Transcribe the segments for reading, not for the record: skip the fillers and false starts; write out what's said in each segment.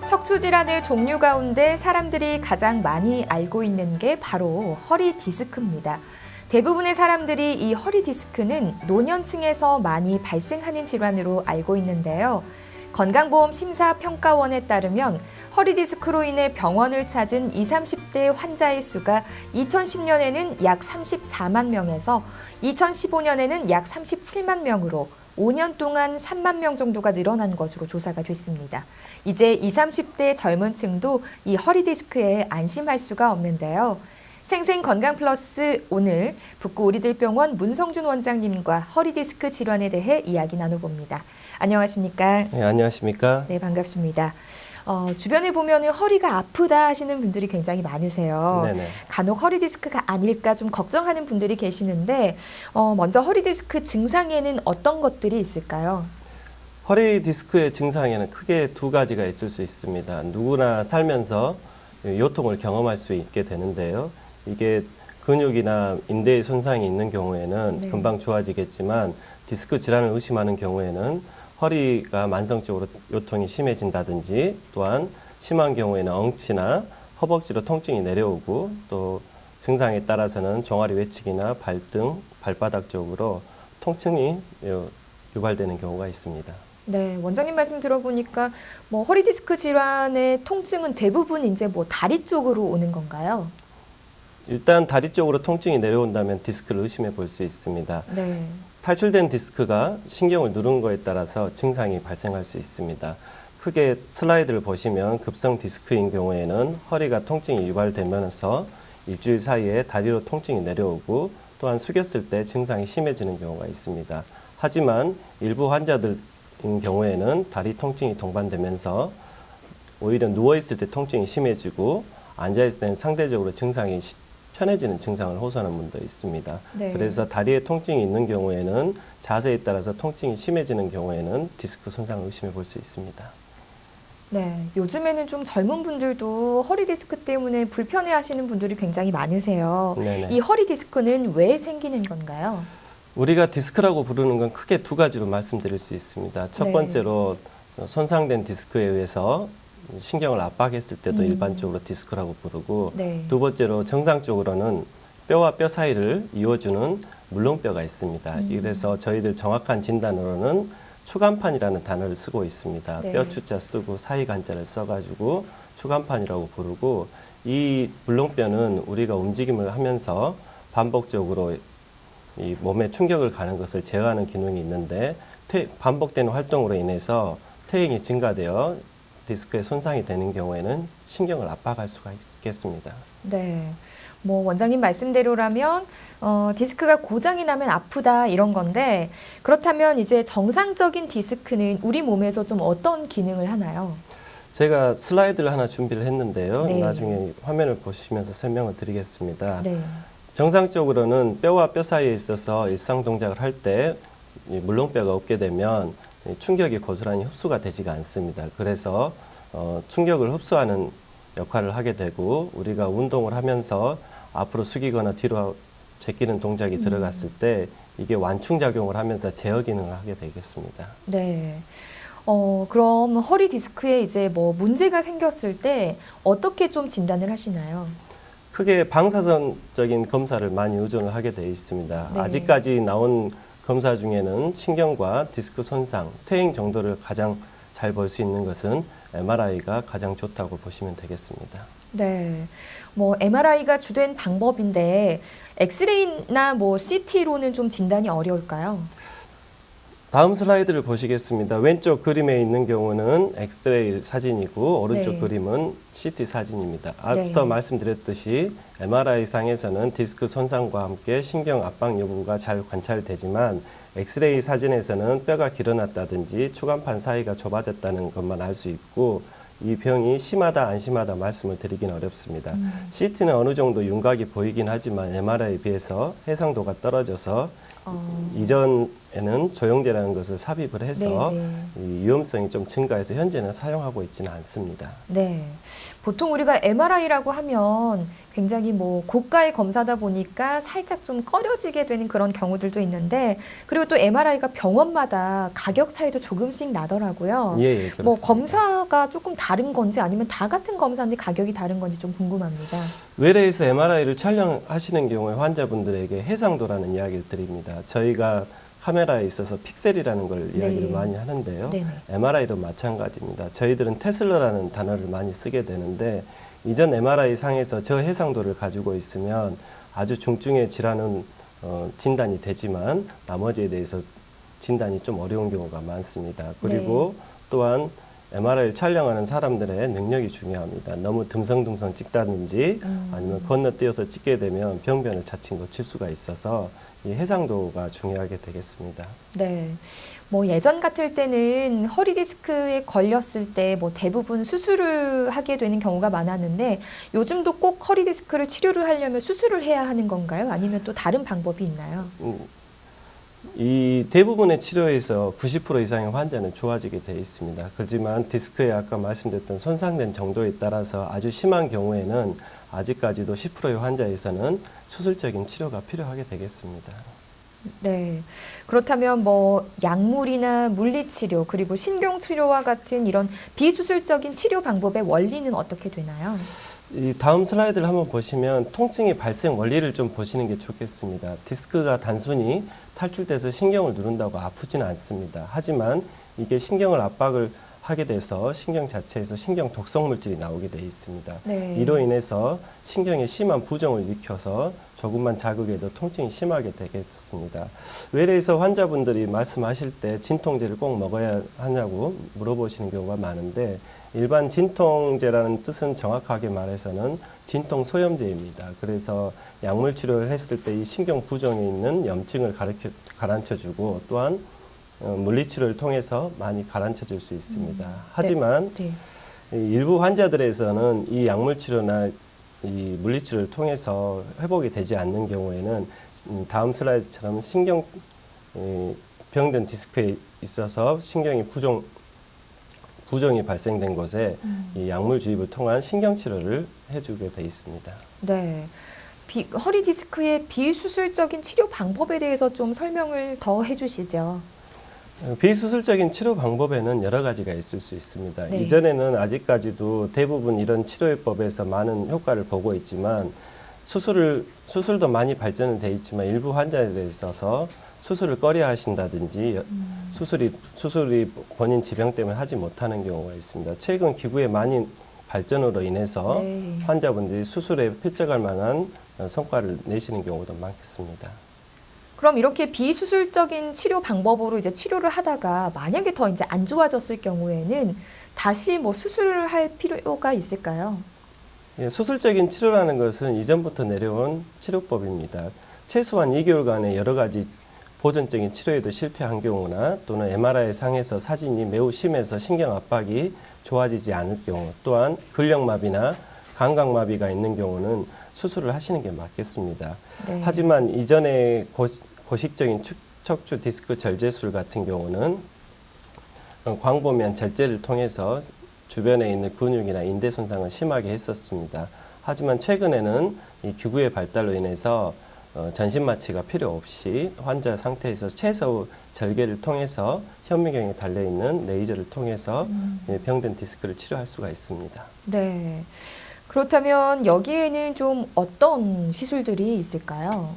척추 질환의 종류 가운데 사람들이 가장 많이 알고 있는 게 바로 허리 디스크입니다. 대부분의 사람들이 이 허리 디스크는 노년층에서 많이 발생하는 질환으로 알고 있는데요. 건강보험심사평가원에 따르면 허리 디스크로 인해 병원을 찾은 20, 30대 환자의 수가 2010년에는 약 34만 명에서 2015년에는 약 37만 명으로 5년 동안 3만 명 정도가 늘어난 것으로 조사가 됐습니다. 이제 20, 30대 젊은 층도 이 허리 디스크에 안심할 수가 없는데요. 생생건강플러스 오늘 북구 우리들병원 문성준 원장님과 허리 디스크 질환에 대해 이야기 나눠봅니다. 안녕하십니까? 네, 안녕하십니까? 네, 반갑습니다. 주변에 보면 허리가 아프다 하시는 분들이 굉장히 많으세요. 네네. 간혹 허리 디스크가 아닐까 좀 걱정하는 분들이 계시는데 먼저 허리 디스크 증상에는 어떤 것들이 있을까요? 허리 디스크의 증상에는 크게 두 가지가 있을 수 있습니다. 누구나 살면서 요통을 경험할 수 있게 되는데요. 이게 근육이나 인대의 손상이 있는 경우에는 네. 금방 좋아지겠지만 디스크 질환을 의심하는 경우에는 허리가 만성적으로 요통이 심해진다든지 또한 심한 경우에는 엉치나 허벅지로 통증이 내려오고 또 증상에 따라서는 종아리 외측이나 발등, 발바닥 쪽으로 통증이 유발되는 경우가 있습니다. 네, 원장님 말씀 들어보니까 허리 디스크 질환의 통증은 대부분 이제 다리 쪽으로 오는 건가요? 일단 다리 쪽으로 통증이 내려온다면 디스크를 의심해 볼 수 있습니다. 네. 탈출된 디스크가 신경을 누른 거에 따라서 증상이 발생할 수 있습니다. 크게 슬라이드를 보시면 급성 디스크인 경우에는 허리가 통증이 유발되면서 일주일 사이에 다리로 통증이 내려오고 또한 숙였을 때 증상이 심해지는 경우가 있습니다. 하지만 일부 환자들인 경우에는 다리 통증이 동반되면서 오히려 누워있을 때 통증이 심해지고 앉아있을 때는 상대적으로 증상이 편해지는 증상을 호소하는 분도 있습니다. 네. 그래서 다리에 통증이 있는 경우에는 자세에 따라서 통증이 심해지는 경우에는 디스크 손상을 의심해 볼 수 있습니다. 네, 요즘에는 좀 젊은 분들도 허리 디스크 때문에 불편해하시는 분들이 굉장히 많으세요. 네네. 이 허리 디스크는 왜 생기는 건가요? 우리가 디스크라고 부르는 건 크게 두 가지로 말씀드릴 수 있습니다. 첫 네. 번째로 손상된 디스크에 의해서 신경을 압박했을 때도 일반적으로 디스크라고 부르고 네. 두 번째로 정상적으로는 뼈와 뼈 사이를 이어주는 물렁뼈가 있습니다. 그래서 저희들 정확한 진단으로는 추간판이라는 단어를 쓰고 있습니다. 네. 뼈 추자 쓰고 사이 간자를 써가지고 추간판이라고 부르고 이 물렁뼈는 우리가 움직임을 하면서 반복적으로 이 몸에 충격을 가는 것을 제어하는 기능이 있는데 반복되는 활동으로 인해서 퇴행이 증가되어 디스크에 손상이 되는 경우에는 신경을 압박할 수가 있겠습니다. 네. 원장님 말씀대로라면 디스크가 고장이 나면 아프다 이런 건데 그렇다면 이제 정상적인 디스크는 우리 몸에서 좀 어떤 기능을 하나요? 제가 슬라이드를 하나 준비를 했는데요. 네. 나중에 화면을 보시면서 설명을 드리겠습니다. 네. 정상적으로는 뼈와 뼈 사이에 있어서 일상 동작을 할 때 물렁뼈가 없게 되면 충격이 고스란히 흡수가 되지가 않습니다. 그래서 충격을 흡수하는 역할을 하게 되고 우리가 운동을 하면서 앞으로 숙이거나 뒤로 제끼는 동작이 들어갔을 때 이게 완충작용을 하면서 제어 기능을 하게 되겠습니다. 네. 그럼 허리 디스크에 이제 문제가 생겼을 때 어떻게 좀 진단을 하시나요? 크게 방사선적인 검사를 많이 의존을 하게 되어 있습니다. 네. 아직까지 나온 검사 중에는 신경과 디스크 손상, 퇴행 정도를 가장 잘 볼 수 있는 것은 MRI가 가장 좋다고 보시면 되겠습니다. 네. MRI가 주된 방법인데 엑스레이나 CT로는 좀 진단이 어려울까요? 다음 슬라이드를 보시겠습니다. 왼쪽 그림에 있는 경우는 엑스레이 사진이고 오른쪽 네. 그림은 CT 사진입니다. 앞서 네. 말씀드렸듯이 MRI 상에서는 디스크 손상과 함께 신경 압박 여부가 잘 관찰되지만 엑스레이 사진에서는 뼈가 길어났다든지 추간판 사이가 좁아졌다는 것만 알 수 있고 이 병이 심하다 안 심하다 말씀을 드리긴 어렵습니다. CT는 어느 정도 윤곽이 보이긴 하지만 MRI에 비해서 해상도가 떨어져서 이전 에는 조영제라는 것을 삽입을 해서 네, 이 위험성이 좀 증가해서 현재는 사용하고 있지는 않습니다. 네. 보통 우리가 MRI라고 하면 굉장히 뭐 고가의 검사다 보니까 살짝 좀 꺼려지게 되는 그런 경우들도 있는데, 그리고 또 MRI가 병원마다 가격 차이도 조금씩 나더라고요. 예, 예, 그렇습니다. 뭐 검사가 조금 다른 건지 아니면 다 같은 검사인데 가격이 다른 건지 좀 궁금합니다. 외래에서 MRI를 촬영하시는 경우에 환자분들에게 해상도라는 이야기를 드립니다. 저희가 카메라에 있어서 픽셀이라는 걸 이야기를 네. 많이 하는데요. 네네. MRI도 마찬가지입니다. 저희들은 테슬라라는 단어를 많이 쓰게 되는데, 이전 MRI 상에서 저 해상도를 가지고 있으면 아주 중증의 질환은 진단이 되지만 나머지에 대해서 진단이 좀 어려운 경우가 많습니다. 그리고 또한 MRI를 촬영하는 사람들의 능력이 중요합니다. 너무 듬성듬성 찍다든지 아니면 건너뛰어서 찍게 되면 병변을 자칫 놓칠 수가 있어서 이 해상도가 중요하게 되겠습니다. 네. 뭐 예전 같을 때는 허리 디스크에 걸렸을 때 뭐 대부분 수술을 하게 되는 경우가 많았는데, 요즘도 꼭 허리 디스크를 치료를 하려면 수술을 해야 하는 건가요? 아니면 또 다른 방법이 있나요? 이 대부분의 치료에서 90% 이상의 환자는 좋아지게 되어 있습니다. 그렇지만 디스크에 아까 말씀드렸던 손상된 정도에 따라서 아주 심한 경우에는 아직까지도 10%의 환자에서는 수술적인 치료가 필요하게 되겠습니다. 네. 그렇다면 뭐 약물이나 물리치료 그리고 신경치료와 같은 이런 비수술적인 치료 방법의 원리는 어떻게 되나요? 이 다음 슬라이드를 한번 보시면 통증의 발생 원리를 좀 보시는 게 좋겠습니다. 디스크가 단순히 탈출돼서 신경을 누른다고 아프지는 않습니다. 하지만 이게 신경을 압박을 하게 돼서 신경 자체에서 신경 독성 물질이 나오게 되어 있습니다. 네. 이로 인해서 신경에 심한 부종을 일으켜서 조금만 자극에도 통증이 심하게 되겠습니다. 외래에서 환자분들이 말씀하실 때 진통제를 꼭 먹어야 하냐고 물어보시는 경우가 많은데, 일반 진통제라는 뜻은 정확하게 말해서는 진통 소염제입니다. 그래서 약물 치료를 했을 때 이 신경 부종에 있는 염증을 가라앉혀주고 또한 물리치료를 통해서 많이 가라앉혀줄 수 있습니다. 하지만 네. 일부 환자들에서는 이 약물 치료나 이 물리치료를 통해서 회복이 되지 않는 경우에는 다음 슬라이드처럼 신경 병든 디스크에 있어서 신경이 부종이 발생된 곳에 이 약물 주입을 통한 신경 치료를 해주게 돼 있습니다. 네. 허리 디스크의 비수술적인 치료 방법에 대해서 좀 설명을 더 해주시죠. 비수술적인 치료 방법에는 여러 가지가 있을 수 있습니다. 네. 이전에는 아직까지도 대부분 이런 치료법에서 많은 효과를 보고 있지만 수술도 많이 발전은 돼 있지만 일부 환자에 있어서 수술을 꺼려 하신다든지 수술이 본인 지병 때문에 하지 못하는 경우가 있습니다. 최근 기구의 많은 발전으로 인해서 네. 환자분들이 수술에 필적할 만한 성과를 내시는 경우도 많겠습니다. 그럼 이렇게 비수술적인 치료 방법으로 이제 치료를 하다가 만약에 더 이제 안 좋아졌을 경우에는 다시 뭐 수술을 할 필요가 있을까요? 예, 수술적인 치료라는 것은 이전부터 내려온 치료법입니다. 최소한 2개월간의 여러 가지 보존적인 치료에도 실패한 경우나 또는 MRI 상에서 사진이 매우 심해서 신경 압박이 좋아지지 않을 경우, 또한 근력마비나 감각마비가 있는 경우는 수술을 하시는 게 맞겠습니다. 네. 하지만 이전에 고식적인 척추 디스크 절제술 같은 경우는 광범위한 절제를 통해서 주변에 있는 근육이나 인대 손상을 심하게 했었습니다. 하지만 최근에는 이 기구의 발달로 인해서 전신 마취가 필요 없이 환자 상태에서 최소 절개를 통해서 현미경에 달려있는 레이저를 통해서 병든 디스크를 치료할 수가 있습니다. 네. 그렇다면 여기에는 좀 어떤 시술들이 있을까요?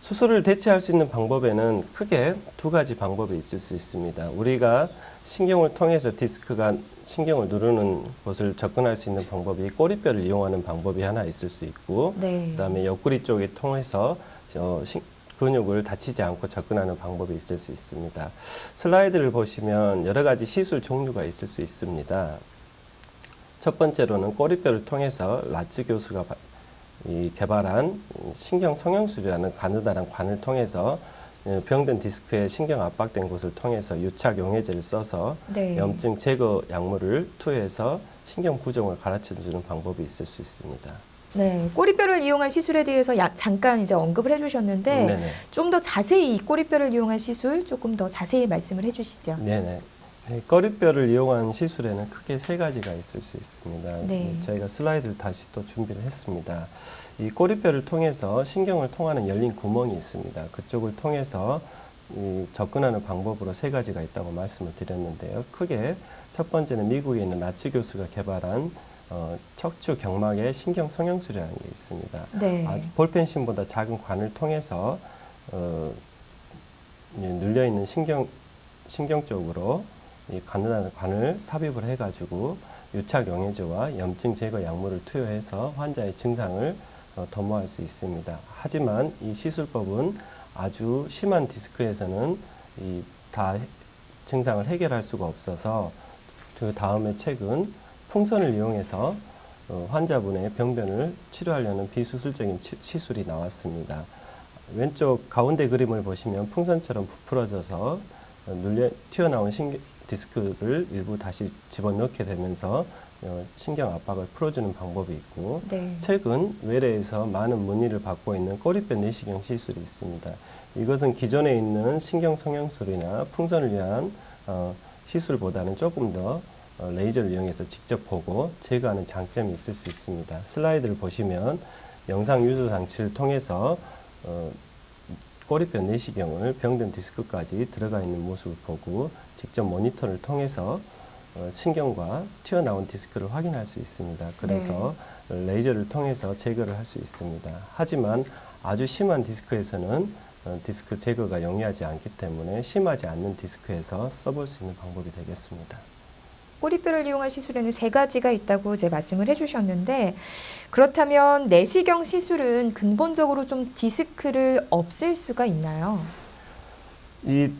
수술을 대체할 수 있는 방법에는 크게 두 가지 방법이 있을 수 있습니다. 우리가 신경을 통해서 디스크가 신경을 누르는 곳을 접근할 수 있는 방법이 꼬리뼈를 이용하는 방법이 하나 있을 수 있고, 네. 그다음에 옆구리 쪽에 통해서 근육을 다치지 않고 접근하는 방법이 있을 수 있습니다. 슬라이드를 보시면 여러 가지 시술 종류가 있을 수 있습니다. 첫 번째로는 꼬리뼈를 통해서 라츠 교수가 개발한 신경 성형술이라는 가느다란 관을 통해서 병든 디스크에 신경 압박된 곳을 통해서 유착 용해제를 써서 네. 염증 제거 약물을 투여해서 신경 부종을 가라앉혀주는 방법이 있을 수 있습니다. 네, 꼬리뼈를 이용한 시술에 대해서 잠깐 이제 언급을 해주셨는데 네네. 좀 더 자세히 이 꼬리뼈를 이용한 시술 조금 더 자세히 말씀을 해주시죠. 네네. 네, 꼬리뼈를 이용한 시술에는 크게 세 가지가 있을 수 있습니다. 네. 저희가 슬라이드를 다시 또 준비를 했습니다. 이 꼬리뼈를 통해서 신경을 통하는 열린 구멍이 있습니다. 그쪽을 통해서 이 접근하는 방법으로 세 가지가 있다고 말씀을 드렸는데요. 크게 첫 번째는 미국에 있는 라츠 교수가 개발한 척추 경막의 신경 성형술이라는 게 있습니다. 네. 볼펜심보다 작은 관을 통해서 눌려 있는 신경 쪽으로 이 가느다란 관을 삽입을 해가지고 유착 용해제와 염증 제거 약물을 투여해서 환자의 증상을 도모할 수 있습니다. 하지만 이 시술법은 아주 심한 디스크에서는 다 증상을 해결할 수가 없어서 그 다음에 최근 풍선을 이용해서 환자분의 병변을 치료하려는 비수술적인 시술이 나왔습니다. 왼쪽 가운데 그림을 보시면 풍선처럼 부풀어져서 튀어나온 디스크를 일부 다시 집어넣게 되면서 신경 압박을 풀어주는 방법이 있고 네. 최근 외래에서 많은 문의를 받고 있는 꼬리뼈 내시경 시술이 있습니다. 이것은 기존에 있는 신경 성형술이나 풍선을 위한 시술보다는 조금 더 레이저를 이용해서 직접 보고 제거하는 장점이 있을 수 있습니다. 슬라이드를 보시면 영상 유도 장치를 통해서 꼬리뼈 내시경을 병든 디스크까지 들어가 있는 모습을 보고 직접 모니터를 통해서 신경과 튀어나온 디스크를 확인할 수 있습니다. 그래서 레이저를 통해서 제거를 할 수 있습니다. 하지만 아주 심한 디스크에서는 디스크 제거가 용이하지 않기 때문에 심하지 않는 디스크에서 써볼 수 있는 방법이 되겠습니다. 꼬리뼈를 이용한 시술에는 세 가지가 있다고 이제 말씀을 해주셨는데 그렇다면 내시경 시술은 근본적으로 좀 디스크를 없앨 수가 있나요? 이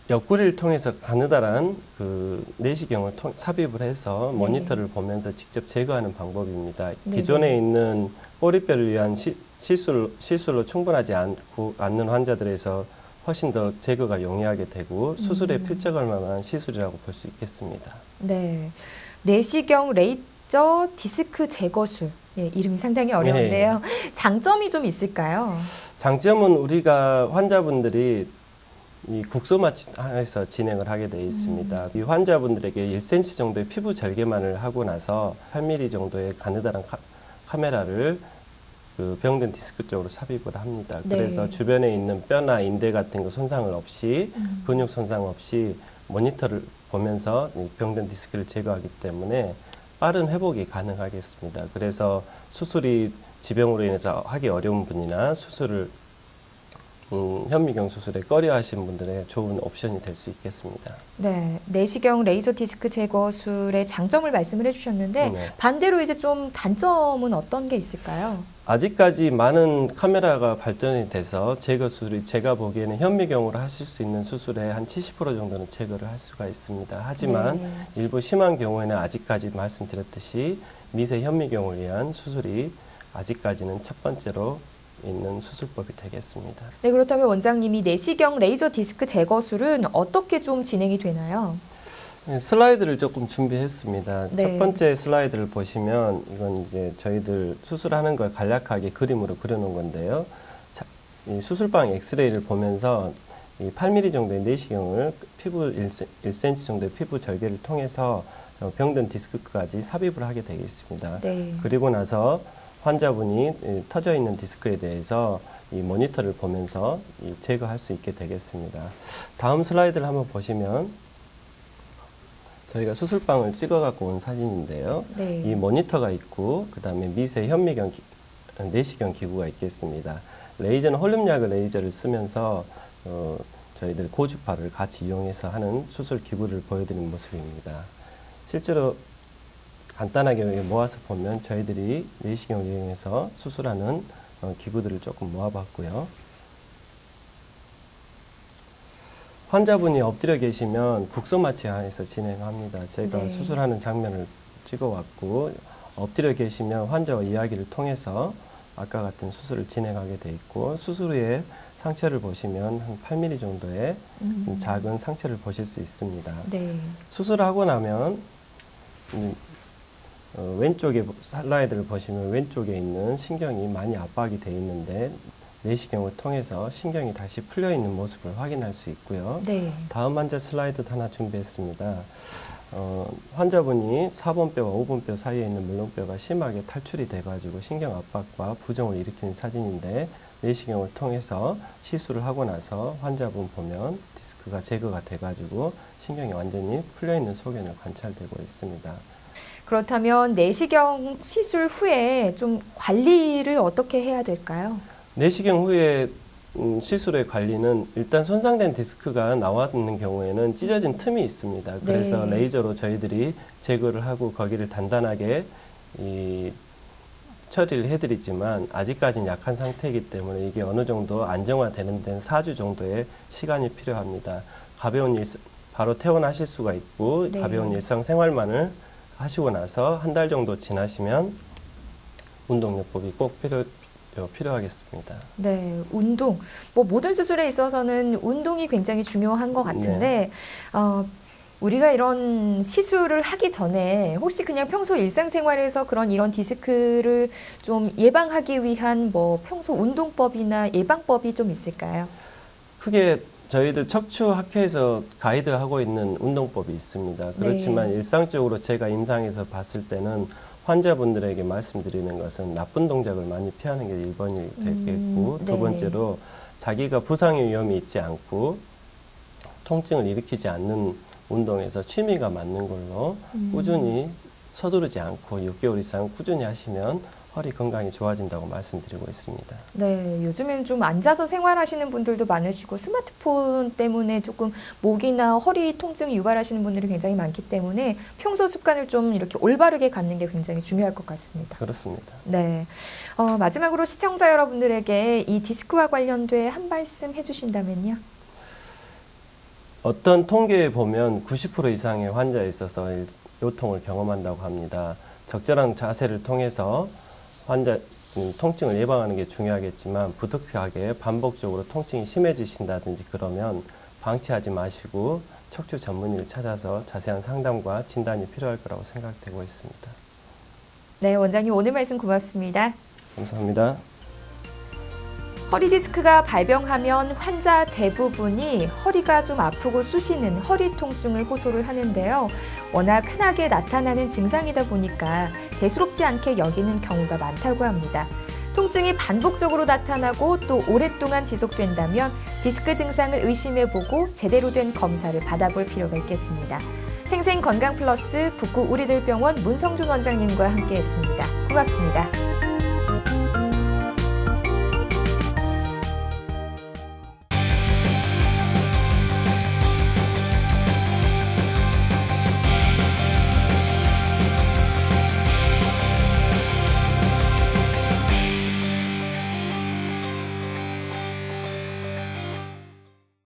옆구리를 통해서 가느다란 그 내시경을 삽입을 해서 모니터를 보면서 직접 제거하는 방법입니다. 네네. 기존에 있는 꼬리뼈를 위한 시술로 충분하지 않는 환자들에서 훨씬 더 제거가 용이하게 되고 수술에 필적할 만한 시술이라고 볼 수 있겠습니다. 네, 내시경 레이저 디스크 제거술. 예, 이름이 상당히 어려운데요. 장점이 좀 있을까요? 장점은 우리가 환자분들이 이 국소마취에서 진행을 하게 되어 있습니다. 이 환자분들에게 1cm 정도의 피부 절개만을 하고 나서 8mm 정도의 가느다란 카메라를 그 병든 디스크 쪽으로 삽입을 합니다. 네. 그래서 주변에 있는 뼈나 인대 같은 거 손상을 없이 근육 손상 없이 모니터를 보면서 이 병든 디스크를 제거하기 때문에 빠른 회복이 가능하겠습니다. 그래서 수술이 지병으로 인해서 하기 어려운 분이나 수술을 현미경 수술에 꺼려하시는 분들의 좋은 옵션이 될 수 있겠습니다. 네, 내시경 레이저 디스크 제거술의 장점을 말씀을 해주셨는데 네. 반대로 이제 좀 단점은 어떤 게 있을까요? 아직까지 많은 카메라가 발전이 돼서 제거 수술이 제가 보기에는 현미경으로 하실 수 있는 수술의 한 70% 정도는 제거를 할 수가 있습니다. 하지만 네. 일부 심한 경우에는 아직까지 말씀드렸듯이 미세 현미경을 위한 수술이 아직까지는 첫 번째로 있는 수술법이 되겠습니다. 네, 그렇다면 원장님이 내시경 레이저 디스크 제거술은 어떻게 좀 진행이 되나요? 네, 슬라이드를 조금 준비했습니다. 네. 첫 번째 슬라이드를 보시면 이건 이제 저희들 수술하는 걸 간략하게 그림으로 그려놓은 건데요. 이 수술방 엑스레이를 보면서 이 8mm 정도의 내시경을 피부 1cm 정도의 피부 절개를 통해서 병든 디스크까지 삽입을 하게 되어 있습니다. 네. 그리고 나서 환자분이 터져 있는 디스크에 대해서 이 모니터를 보면서 제거할 수 있게 되겠습니다. 다음 슬라이드를 한번 보시면 저희가 수술방을 찍어 갖고 온 사진인데요. 네. 이 모니터가 있고 그다음에 미세 현미경 내시경 기구가 있겠습니다. 레이저는 홀륨약을 레이저를 쓰면서 저희들 고주파를 같이 이용해서 하는 수술 기구를 보여드리는 모습입니다. 실제로 간단하게 모아서 보면 저희들이 내시경을 이용해서 수술하는 기구들을 조금 모아봤고요. 환자분이 엎드려 계시면 국소마취 안에서 진행합니다. 제가 네. 수술하는 장면을 찍어왔고 엎드려 계시면 환자와 이야기를 통해서 아까 같은 수술을 진행하게 돼 있고 수술 후에 상처를 보시면 한 8mm 정도의 작은 상처를 보실 수 있습니다. 네. 수술하고 나면 왼쪽에 슬라이드를 보시면 왼쪽에 있는 신경이 많이 압박이 되어 있는데 내시경을 통해서 신경이 다시 풀려 있는 모습을 확인할 수 있고요. 네. 다음 환자 슬라이드 하나 준비했습니다. 환자분이 4번뼈와 5번뼈 사이에 있는 물렁뼈가 심하게 탈출이 돼가지고 신경 압박과 부종을 일으키는 사진인데 내시경을 통해서 시술을 하고 나서 환자분 보면 디스크가 제거가 돼가지고 신경이 완전히 풀려 있는 소견을 관찰되고 있습니다. 그렇다면 내시경 시술 후에 좀 관리를 어떻게 해야 될까요? 내시경 후에 시술의 관리는 일단 손상된 디스크가 나왔는 경우에는 찢어진 틈이 있습니다. 그래서 네. 레이저로 저희들이 제거를 하고 거기를 단단하게 처리를 해드리지만 아직까지는 약한 상태이기 때문에 이게 어느 정도 안정화되는 데는 4주 정도의 시간이 필요합니다. 가벼운 바로 퇴원하실 수가 있고 네. 가벼운 일상생활만을 하시고 나서 한 달 정도 지나시면 운동요법이 꼭 필요하겠습니다. 네, 운동. 뭐 모든 수술에 있어서는 운동이 굉장히 중요한 것 같은데, 우리가 이런 시술을 하기 전에 혹시 그냥 평소 일상생활에서 이런 디스크를 좀 예방하기 위한 뭐 평소 운동법이나 예방법이 좀 있을까요? 크게 저희들 척추학회에서 가이드하고 있는 운동법이 있습니다. 그렇지만 네. 일상적으로 제가 임상에서 봤을 때는 환자분들에게 말씀드리는 것은 나쁜 동작을 많이 피하는 게 1번이 되겠고 두 네네. 번째로 자기가 부상의 위험이 있지 않고 통증을 일으키지 않는 운동에서 취미가 맞는 걸로 꾸준히 서두르지 않고 6개월 이상 꾸준히 하시면 허리 건강이 좋아진다고 말씀드리고 있습니다. 네, 요즘엔 좀 앉아서 생활하시는 분들도 많으시고 스마트폰 때문에 조금 목이나 허리 통증 유발하시는 분들이 굉장히 많기 때문에 평소 습관을 좀 이렇게 올바르게 갖는 게 굉장히 중요할 것 같습니다. 그렇습니다. 네, 마지막으로 시청자 여러분들에게 이 디스크와 관련돼 한 말씀 해주신다면요. 어떤 통계에 보면 90% 이상의 환자에 있어서 요통을 경험한다고 합니다. 적절한 자세를 통해서 환자 통증을 예방하는 게 중요하겠지만 부득이하게 반복적으로 통증이 심해지신다든지 그러면 방치하지 마시고 척추 전문의를 찾아서 자세한 상담과 진단이 필요할 거라고 생각되고 있습니다. 네, 원장님 오늘 말씀 고맙습니다. 감사합니다. 허리 디스크가 발병하면 환자 대부분이 허리가 좀 아프고 쑤시는 허리 통증을 호소를 하는데요. 워낙 흔하게 나타나는 증상이다 보니까 대수롭지 않게 여기는 경우가 많다고 합니다. 통증이 반복적으로 나타나고 또 오랫동안 지속된다면 디스크 증상을 의심해보고 제대로 된 검사를 받아볼 필요가 있겠습니다. 생생건강플러스 북구 우리들병원 문성준 원장님과 함께했습니다. 고맙습니다.